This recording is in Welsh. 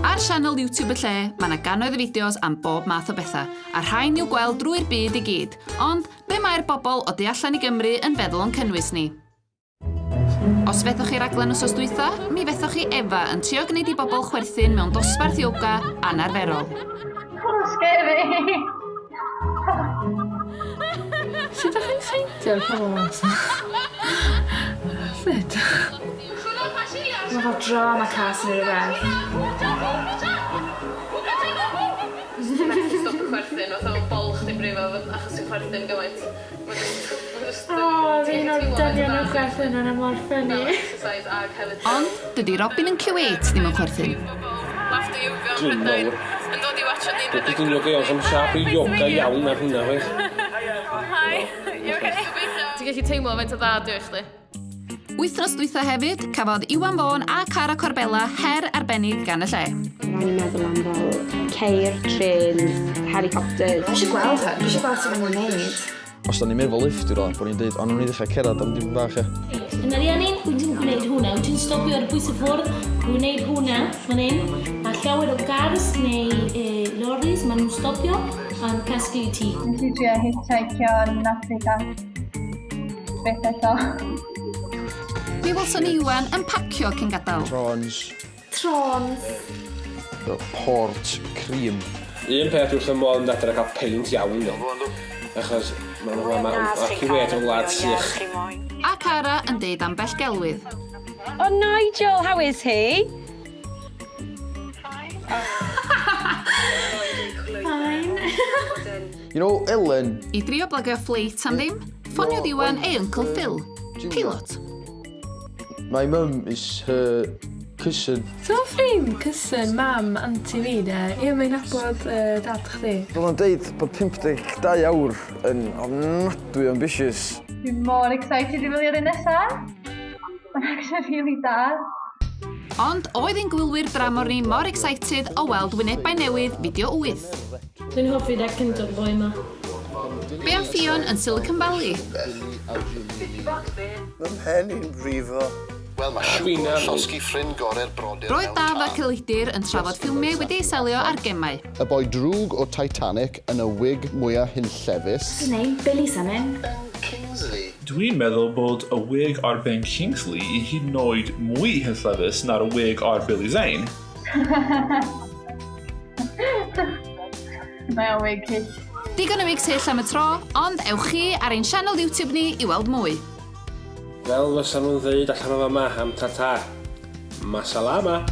Ar sianel YouTube y lle, mae yna gannoedd o fideos am bob math o bethau, a rhain i'w gweld drwy'r byd i gyd, ond be mae'r bobl o du allan i Gymru yn feddwl o'n cynnwys ni? Os fethoch chi raglen wsos dwytha, mi fethoch chi Efa yn trio gwneud i bobl chwerthin mewn dosbarth yoga anarferol. Oh, scary! Sut ydych chi'n ffeindio'r pobl os? Sut? Mae fel drama cast yn rhywbeth. Stop chwerthin, oedd o'n bol chdi brifo achos yn chwerthin gymaint. Fi'n o'r dynion o'r chwerthin yn y mor ffynnu. Ond, dydy Robin yn Kuwait ddim yn chwerthin. Dwi'n mawr. Yn dod i watcha ni'n rhedeg. Dwi'n yoga iawn, sy'n siap i yoga iawn ar hwnna, we. Hi, you okay? Ti'n gallu teimlo faint o dda dwi i chdi? Wythnos dwytha hefyd, cafodd Iwan Fawn a Cara Corbella her arbennig gan y lle. Rhaid i'n meddwl am fel ceir, tren, helicopters. Dwi eisiau gweld hyn, dwi eisiau gweld sy'n mynd i wneud. Os da ni'n meddwl lift i'r o, bod ni'n dweud, ond nhw'n i ddechrau cerad am dim bach, e. Yn ariannu, wy'n gwneud hwnna, wy'n stopio ar bwys y ffwrdd, wy'n gwneud hwnna, fan hyn, a llawer o gars neu lorries, maen nhw'n stopio a'n casglu i ti. Nes i trio hitchhikio yn Africa. Beth eto. Mi welson ni Iwan yn pacio cyn gadael. Trons. Port cream. Un peth wrth y modd yn dadra cael peint iawn, do. Achos mae'n Kuwait yn wlad sych. A Cara yn deud am bell gelwydd. Oh, Nigel, how is he? Fine. You know, Ellen... I drio blygio ffleit am ddim, ffoniodd Iwan ei Uncle Phil, pilot. My mum is her cousin. So ffrind, cousin, mam, aunty fi de, ie mae'n nabod dad chdi. Roedd yn deud bod 52 awr yn ofnadwy ambitious. Dwi'n mor excited i wylio'r un nesaf. Mae'n actually really da. Ond oedd ein gwylwyr dramor ni mor excited o weld wynebau newydd fideo 8. Dwi'n hoffi decyn o'r boi yma. Be am Fion yn Silicon Valley? Mae'n pen i'n brifo. Wel, mae llosgi ffrind gorau'r brodyr. Roedd Daf a Celidir yn trafod ffilmiau wedi'u selio ar gemau. Y boi drwg o Titanic yn y wig mwyaf hunllefus. His name, Billy something. Kingsley. Dwi'n meddwl bod y wig ar Ben Kingsley i hyd yn oed mwy hunllefus na'r wig ar Billy Zane. Mae o wig hyll. Digon o wig tyll am y tro, ond ewch chi ar ein sianel YouTube ni i weld mwy. Fel fysa nhw'n dweud allan o fama am tata. Masalama.